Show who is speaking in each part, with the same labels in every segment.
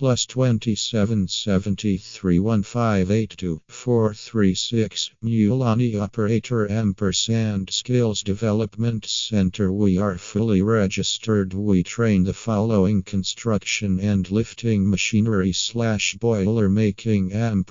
Speaker 1: plus 27731582 Mulani Operator & Skills Development Center. We are fully registered. We train the following: construction and lifting machinery / boiler making &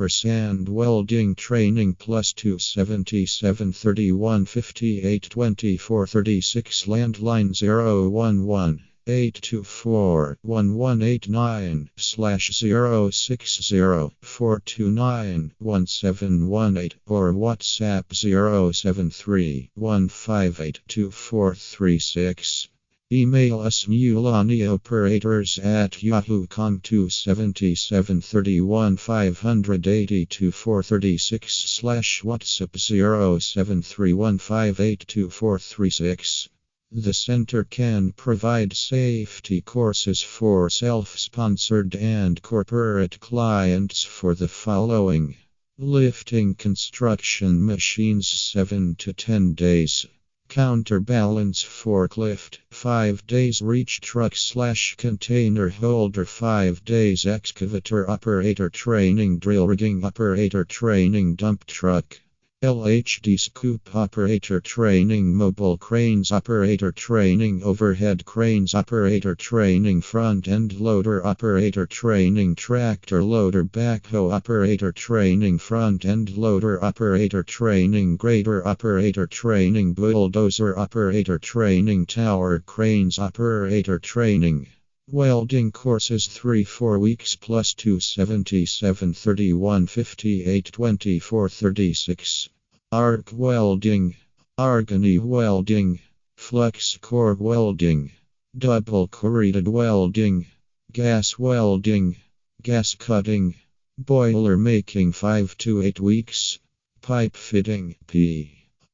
Speaker 1: welding training, plus 277 31 58 24 36 landline 011 824 1189 /060 429 1718 or WhatsApp 073 158 2436. Email us mulanioperators@yahoo.com, 277 31 582 436 /WhatsApp 073 158 2436. The center can provide safety courses for self-sponsored and corporate clients for the following: lifting construction machines 7 to 10 days, counterbalance forklift 5 days, reach truck / container holder 5 days, excavator operator training, drill rigging operator training, dump truck LHD scoop operator training, mobile cranes operator training, overhead cranes operator training, front end loader operator training, tractor loader backhoe operator training, front end loader operator training, grader operator training, bulldozer operator training, tower cranes operator training. Welding courses 3-4 weeks, plus 277 31 58 24 36. Arc welding, ARGONY welding, FLUX-CORE welding, double coreded welding, gas welding, gas cutting, boiler making 5 to 8 weeks, pipe fitting,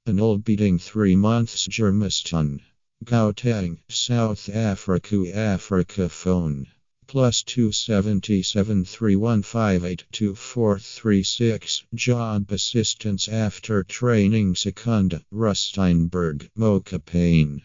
Speaker 1: ANEL beating 3 months, Germiston, Gauteng, South Africa, Africa. Phone plus 277 3158 2436. Job assistance after training, Secunda, Rusteinberg, Mokopane.